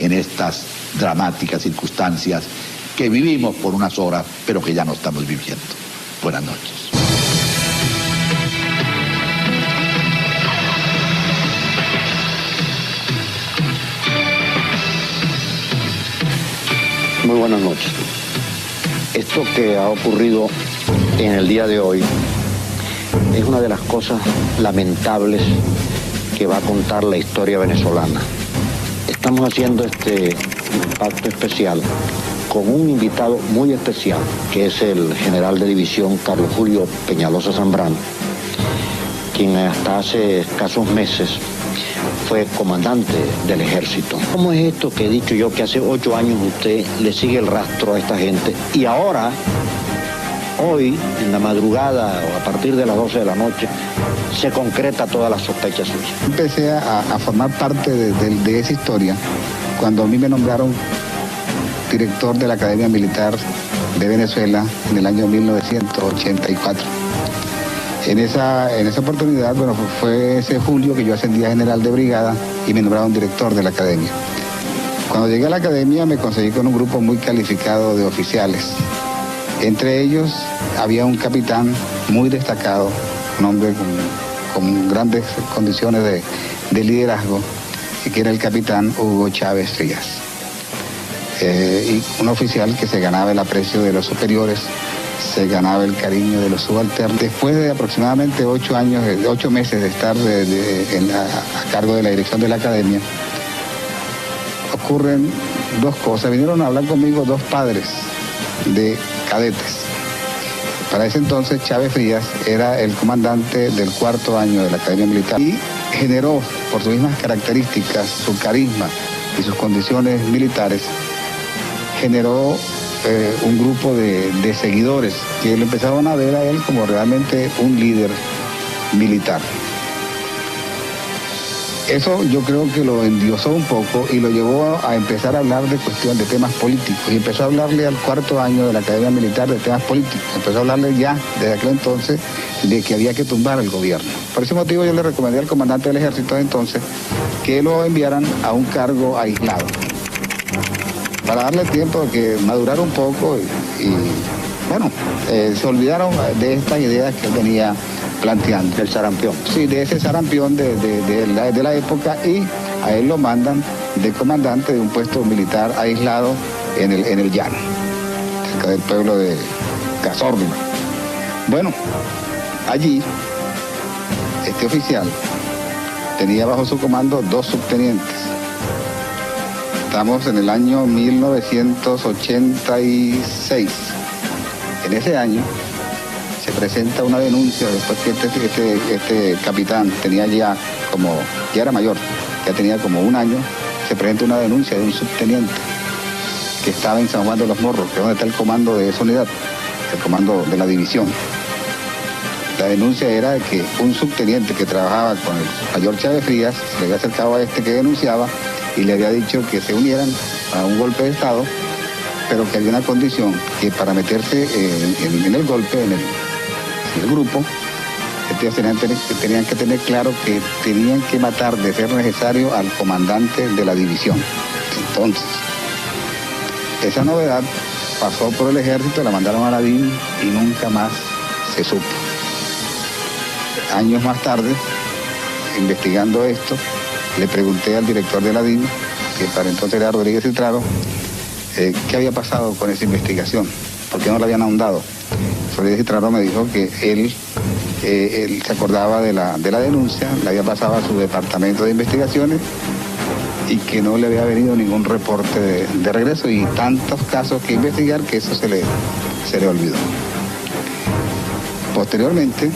en estas dramáticas circunstancias que vivimos por unas horas, pero que ya no estamos viviendo. Buenas noches. Muy buenas noches. Esto que ha ocurrido en el día de hoy es una de las cosas lamentables que va a contar la historia venezolana. Estamos haciendo este impacto especial con un invitado muy especial, que es el general de división Carlos Julio Peñalosa Zambrano, quien hasta hace escasos meses fue comandante del ejército. ¿Cómo es esto que he dicho yo que hace 8 años usted le sigue el rastro a esta gente y ahora, hoy, en la madrugada o a partir de las 12 de la noche, se concreta toda la sospecha suya? Empecé a formar parte de esa historia cuando a mí me nombraron director de la Academia Militar de Venezuela en el año 1984. En esa oportunidad, bueno, fue ese julio que yo ascendí a general de brigada y me nombraron director de la academia. Cuando llegué a la academia me conseguí con un grupo muy calificado de oficiales. Entre ellos había un capitán muy destacado, un hombre con grandes condiciones de liderazgo, que era el capitán Hugo Chávez Frías. Y un oficial que se ganaba el aprecio de los superiores, se ganaba el cariño de los subalternos. Después de aproximadamente 8 meses de estar a cargo de la dirección de la academia, ocurren 2 cosas. Vinieron a hablar conmigo 2 padres de cadetes. Para ese entonces Chávez Frías era el comandante del 4º año de la Academia Militar y generó, por sus mismas características, su carisma y sus condiciones militares, generó un grupo de seguidores que lo empezaron a ver a él como realmente un líder militar. Eso yo creo que lo endiosó un poco y lo llevó a empezar a hablar de temas políticos. Y empezó a hablarle al 4º año de la Academia Militar de temas políticos. Empezó a hablarle ya, desde aquel entonces, de que había que tumbar al gobierno. Por ese motivo yo le recomendé al comandante del ejército de entonces que lo enviaran a un cargo aislado, para darle tiempo a que madurara un poco y bueno, se olvidaron de estas ideas que él venía planteando. Del sarampión. Sí, de ese sarampión de la época, y a él lo mandan de comandante de un puesto militar aislado en el llano, cerca del pueblo de Cazorla. Bueno, allí este oficial tenía bajo su comando 2 subtenientes. Estamos en el año 1986. En ese año se presenta una denuncia después que este capitán tenía ya era mayor, ya tenía como 1 año, se presenta una denuncia de un subteniente que estaba en San Juan de los Morros, que es donde está el comando de esa unidad, el comando de la división. La denuncia era de que un subteniente que trabajaba con el mayor Chávez Frías se le había acercado a este que denunciaba y le había dicho que se unieran a un golpe de Estado, pero que había una condición, que para meterse en el golpe, en el grupo, tenían que tener claro que tenían que matar, de ser necesario, al comandante de la división. Entonces, esa novedad pasó por el ejército, la mandaron a la DIN y nunca más se supo. Años más tarde, investigando esto, le pregunté al director de la DIN, que para entonces era Rodríguez Citraro, qué había pasado con esa investigación, por qué no la habían ahondado. Rodríguez Citraro me dijo que él se acordaba de la denuncia, la había pasado a su departamento de investigaciones y que no le había venido ningún reporte de regreso, y tantos casos que investigar que eso se le olvidó. Posteriormente,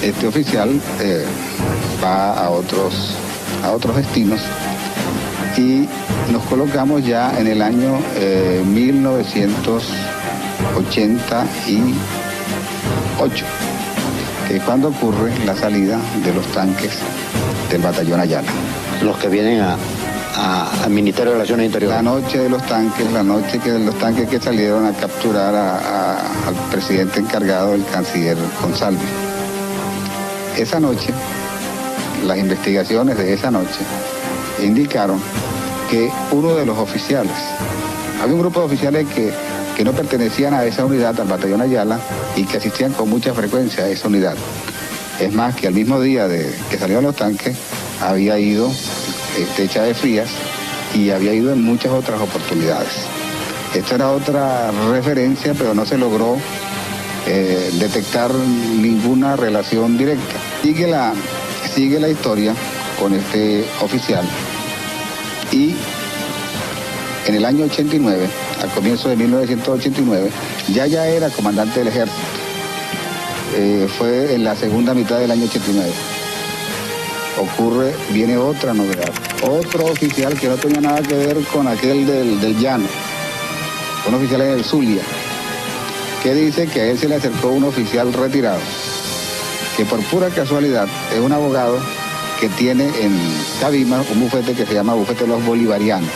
este oficial va a otros destinos y nos colocamos ya en el año 1988, que es cuando ocurre la salida de los tanques del batallón Ayala. Los que vienen al Ministerio de Relaciones Interiores. La noche de los tanques que salieron a capturar al presidente encargado, el canciller González. Esa noche, las investigaciones de esa noche indicaron que uno de los oficiales, había un grupo de oficiales que no pertenecían a esa unidad, al batallón Ayala, y que asistían con mucha frecuencia a esa unidad. Es más, que al mismo día de que salieron los tanques, había ido Chávez Frías y había ido en muchas otras oportunidades. Esta era otra referencia, pero no se logró detectar ninguna relación directa. Sigue la historia con este oficial y en el año 89, al comienzo de 1989, ya era comandante del ejército. Fue en la segunda mitad del año 89. Viene otra novedad. Otro oficial que no tenía nada que ver con aquel del Llano, un oficial en el Zulia, que dice que a él se le acercó un oficial retirado, que por pura casualidad es un abogado que tiene en Cabima un bufete que se llama Bufete de los Bolivarianos.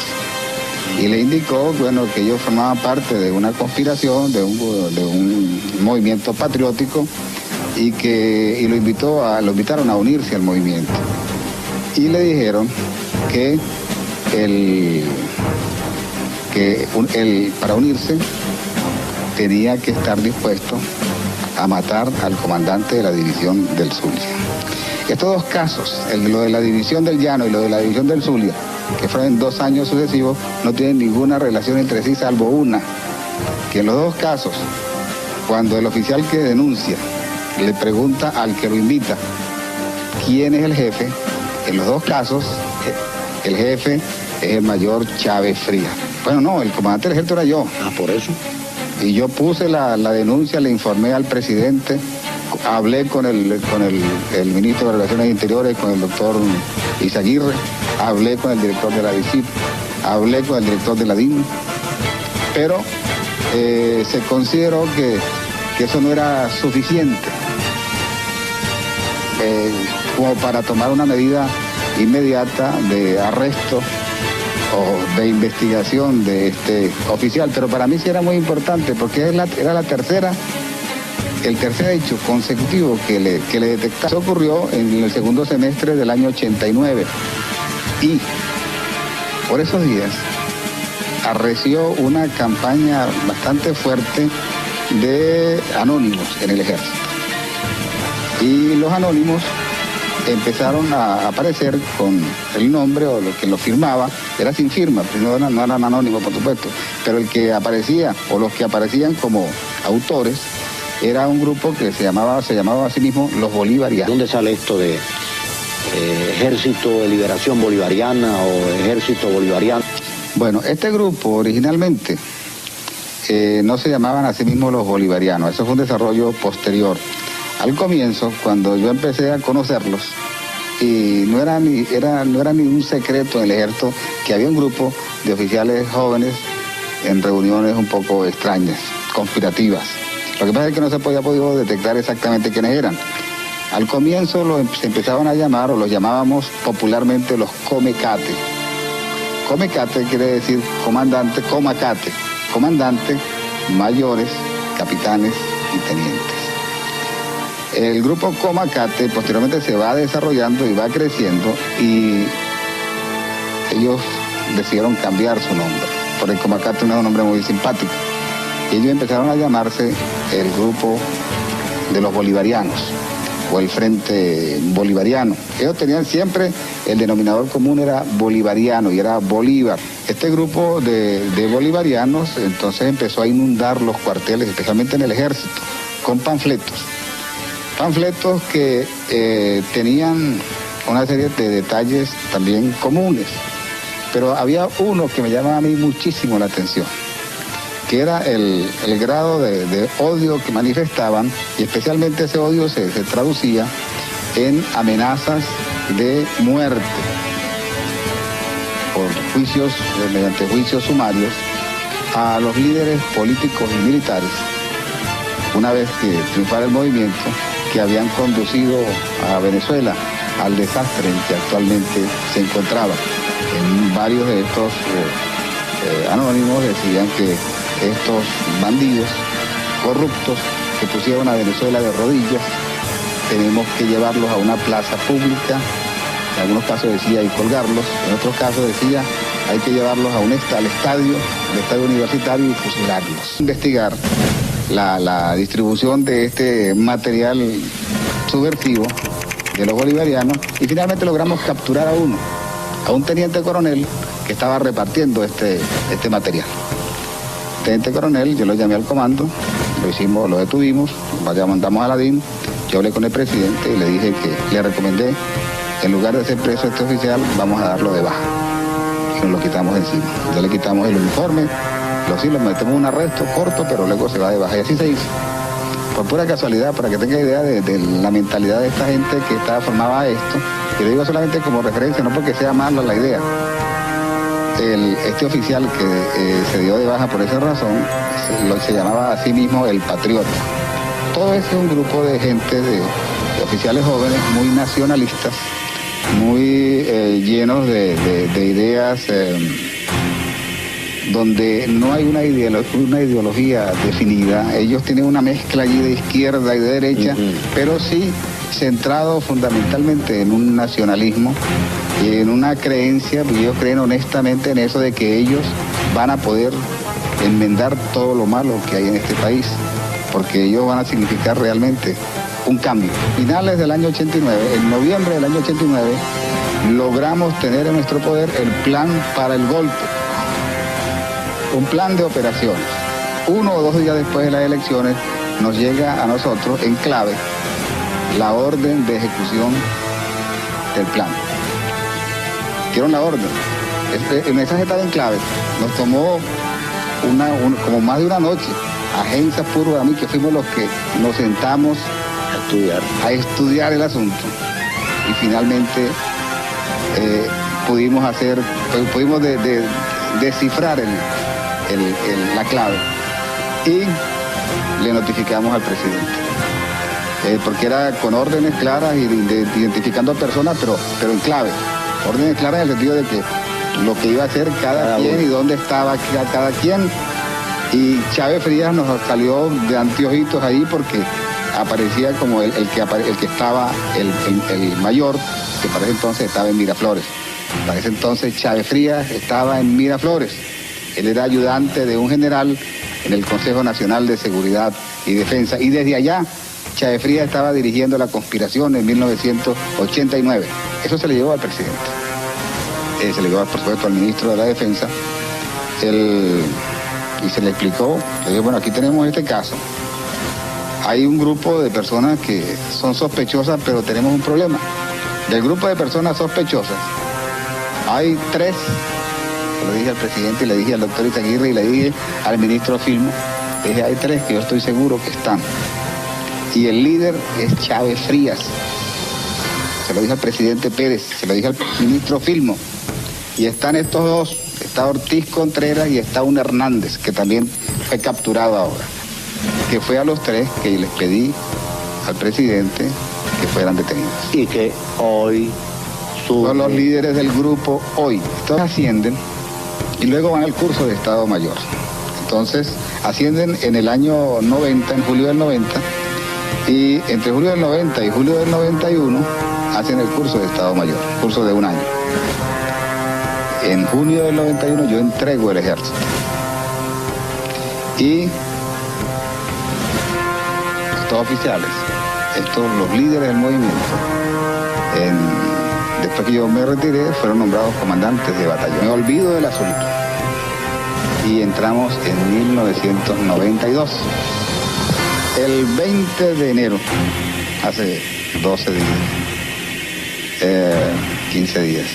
Y le indicó, bueno, que ellos formaban parte de una conspiración, de un movimiento patriótico, y lo invitaron a unirse al movimiento. Y le dijeron que para unirse tenía que estar dispuesto a matar al comandante de la división del Zulia. Estos dos casos, lo de la división del Llano y lo de la división del Zulia, que fueron en 2 años sucesivos, no tienen ninguna relación entre sí, salvo una, que en los dos casos, cuando el oficial que denuncia le pregunta al que lo invita quién es el jefe, en los dos casos el jefe es el mayor Chávez Frías. Bueno, no, el comandante del ejército era yo. Ah, por eso. Y yo puse la denuncia, le informé al presidente, hablé con el ministro de Relaciones Interiores, con el doctor Izaguirre, hablé con el director de la DICIP, hablé con el director de la DIN, pero se consideró que eso no era suficiente como para tomar una medida inmediata de arresto o de investigación de este oficial, pero para mí sí era muy importante porque era el tercer hecho consecutivo que le detectaron. Eso ocurrió en el segundo semestre del año 89 y por esos días arreció una campaña bastante fuerte de anónimos en el ejército. Y los anónimos empezaron a aparecer con el nombre o lo que lo firmaba, era sin firma, no eran anónimos por supuesto, pero el que aparecía o los que aparecían como autores era un grupo que se llamaba a sí mismo los Bolivarianos. ¿Dónde sale esto de Ejército de Liberación Bolivariana o Ejército Bolivariano? Bueno, este grupo originalmente no se llamaban a sí mismos los bolivarianos, eso fue un desarrollo posterior. Al comienzo, cuando yo empecé a conocerlos, y no era ni un secreto en el ejército que había un grupo de oficiales jóvenes en reuniones un poco extrañas, conspirativas. Lo que pasa es que no se había podido detectar exactamente quiénes eran. Al comienzo se empezaban a llamar, o los llamábamos popularmente los comecate. Comecate quiere decir comandante, comacate, comandante, mayores, capitanes y tenientes. El grupo Comacate posteriormente se va desarrollando y va creciendo y ellos decidieron cambiar su nombre, porque Comacate no es un nombre muy simpático. Ellos empezaron a llamarse el grupo de los bolivarianos o el Frente Bolivariano. Ellos tenían siempre, el denominador común era bolivariano y era Bolívar. Este grupo de bolivarianos entonces empezó a inundar los cuarteles, especialmente en el ejército, con panfletos que tenían una serie de detalles también comunes, pero había uno que me llamaba a mí muchísimo la atención, que era el grado de odio que manifestaban, y especialmente ese odio se traducía en amenazas de muerte por juicios, mediante juicios sumarios, a los líderes políticos y militares, una vez que triunfara el movimiento, que habían conducido a Venezuela al desastre en que actualmente se encontraba. En varios de estos anónimos decían que estos bandidos corruptos que pusieron a Venezuela de rodillas, tenemos que llevarlos a una plaza pública, en algunos casos decía y colgarlos, en otros casos decía hay que llevarlos al estadio universitario y fusilarlos. Investigar la distribución de este material subversivo de los bolivarianos y finalmente logramos capturar a un teniente coronel que estaba repartiendo este material. Teniente coronel, yo lo llamé al comando, lo detuvimos, mandamos a la DIN, yo hablé con el presidente y le dije que le recomendé, en lugar de ser preso este oficial, vamos a darlo de baja. Y nos lo quitamos encima. Ya le quitamos el uniforme, lo metemos en un arresto corto, pero luego se va de baja. Y así se hizo. Por pura casualidad, para que tenga idea de la mentalidad de esta gente que formaba esto, y lo digo solamente como referencia, no porque sea mala la idea. Este oficial que se dio de baja por esa razón, se llamaba a sí mismo el Patriota. Todo ese es un grupo de gente, de oficiales jóvenes muy nacionalistas, muy llenos de ideas, donde no hay una ideología definida. Ellos tienen una mezcla allí de izquierda y de derecha, pero sí centrado fundamentalmente en un nacionalismo y en una creencia, porque ellos creen honestamente en eso de que ellos van a poder enmendar todo lo malo que hay en este país, porque ellos van a significar realmente un cambio. Finales del año 89, en noviembre del año 89, logramos tener en nuestro poder el plan para el golpe, un plan de operaciones. 1 o 2 días después de las elecciones nos llega a nosotros en clave la orden de ejecución del plan. Dieron la orden. El mensaje estaba en clave. Nos tomó como más de una noche. Agencias puro a mí, que fuimos los que nos sentamos a estudiar el asunto. Y finalmente pudimos descifrar la clave. Y le notificamos al presidente. Porque era con órdenes claras y identificando a personas, pero en clave. Órdenes claras en el sentido de que lo que iba a hacer cada quien y dónde estaba cada quien. Y Chávez Frías nos salió de anteojitos ahí porque aparecía como el que estaba, el mayor, que para ese entonces estaba en Miraflores. Para ese entonces Chávez Frías estaba en Miraflores. Él era ayudante de un general en el Consejo Nacional de Seguridad y Defensa. Y desde allá Chávez Frías estaba dirigiendo la conspiración en 1989. Eso se le llevó al presidente. Se le llevó, por supuesto, al ministro de la Defensa. Y se le explicó, le dije, bueno, aquí tenemos este caso. Hay un grupo de personas que son sospechosas, pero tenemos un problema. Del grupo de personas sospechosas, hay 3, se lo dije al presidente, y le dije al doctor Izaguirre, y le dije al ministro Filmo, le dije, hay 3 que yo estoy seguro que están. Y el líder es Chávez Frías. Se lo dije al presidente Pérez, se lo dije al ministro Filmo. Y están estos 2, está Ortiz Contreras y está un Hernández, que también fue capturado ahora. Que fue a los 3 que les pedí al presidente que fueran detenidos. Y que hoy son los líderes del grupo hoy. Estos ascienden y luego van al curso de Estado Mayor. Entonces, ascienden en el año 90, en julio del 90, y entre julio del 90 y julio del 91 hacen el curso de Estado Mayor, curso de 1 año. En junio del 91 yo entrego el ejército. Y estos oficiales, los líderes del movimiento, después que yo me retiré, fueron nombrados comandantes de batallón. Me olvido del asunto. Y entramos en 1992. El 20 de enero, hace 12 días, 15 días,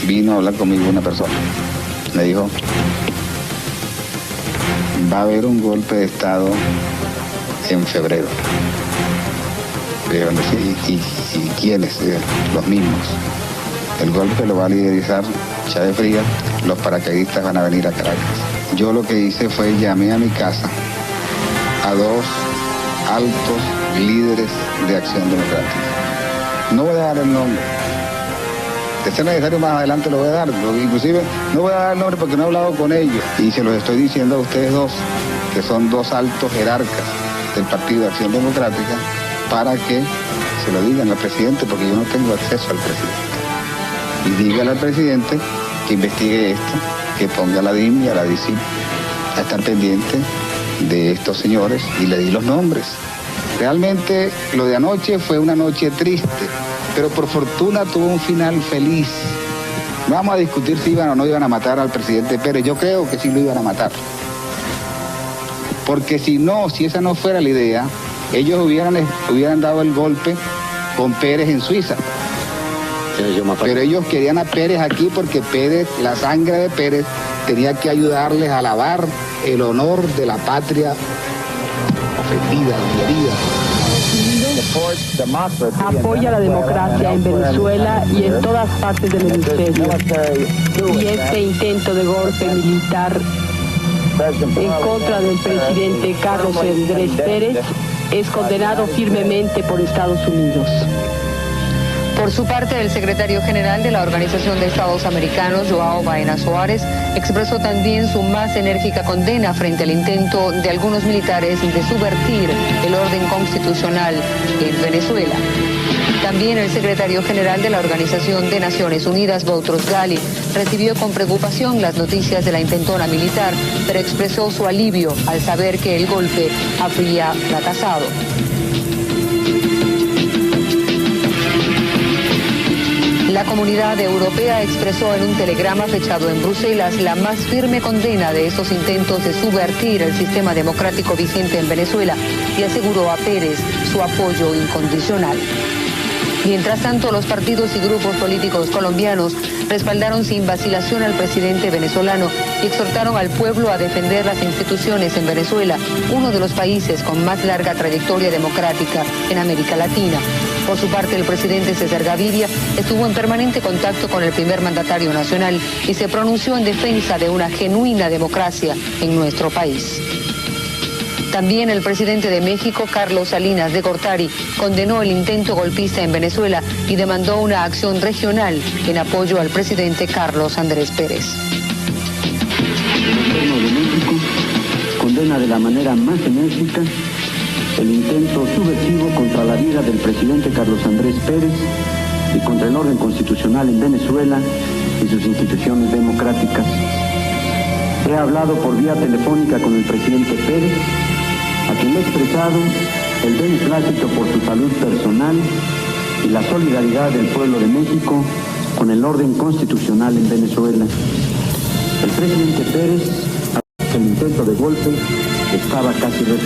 vino a hablar conmigo una persona. Me dijo, va a haber un golpe de Estado en febrero. ¿Y quiénes? Los mismos. El golpe lo va a liderizar Chávez Frías, los paracaidistas van a venir a Caracas. Yo lo que hice fue llamé a mi casa a 2 altos líderes de Acción Democrática. No voy a dar el nombre. De ser necesario más adelante lo voy a dar. Inclusive no voy a dar el nombre porque no he hablado con ellos. Y se los estoy diciendo a ustedes 2, que son 2 altos jerarcas del Partido de Acción Democrática, para que se lo digan al presidente, porque yo no tengo acceso al presidente. y dígale al presidente que investigue esto, que ponga a la DIM y a la DICIP a estar pendiente de estos señores, y le di los nombres. Realmente lo de anoche fue una noche triste, pero por fortuna tuvo un final feliz. No vamos a discutir si iban o no iban a matar al presidente Pérez. Yo creo que sí lo iban a matar. Porque si esa no fuera la idea, ellos hubieran dado el golpe con Pérez en Suiza. Pero ellos querían a Pérez aquí porque Pérez, la sangre de Pérez, tenía que ayudarles a lavar el honor de la patria ofendida, herida. Apoya la democracia en Venezuela y en todas partes del hemisferio. Y este intento de golpe militar en contra del presidente Carlos Andrés Pérez es condenado firmemente por Estados Unidos. Por su parte, el secretario general de la Organización de Estados Americanos, Joao Baena Soares, expresó también su más enérgica condena frente al intento de algunos militares de subvertir el orden constitucional en Venezuela. También el secretario general de la Organización de Naciones Unidas, Boutros Ghali, recibió con preocupación las noticias de la intentona militar, pero expresó su alivio al saber que el golpe habría fracasado. La comunidad europea expresó en un telegrama fechado en Bruselas la más firme condena de estos intentos de subvertir el sistema democrático vigente en Venezuela y aseguró a Pérez su apoyo incondicional. Mientras tanto, los partidos y grupos políticos colombianos respaldaron sin vacilación al presidente venezolano y exhortaron al pueblo a defender las instituciones en Venezuela, uno de los países con más larga trayectoria democrática en América Latina. Por su parte, el presidente César Gaviria estuvo en permanente contacto con el primer mandatario nacional y se pronunció en defensa de una genuina democracia en nuestro país. También el presidente de México, Carlos Salinas de Gortari, condenó el intento golpista en Venezuela y demandó una acción regional en apoyo al presidente Carlos Andrés Pérez. El gobierno de México condena de la manera más enérgica el intento subversivo contra la vida del presidente Carlos Andrés Pérez y contra el orden constitucional en Venezuela y sus instituciones democráticas. He hablado por vía telefónica con el presidente Pérez, a quien le he expresado el beneplácito por su salud personal y la solidaridad del pueblo de México con el orden constitucional en Venezuela. El presidente Pérez ha dicho que el intento de golpe estaba casi resuelto.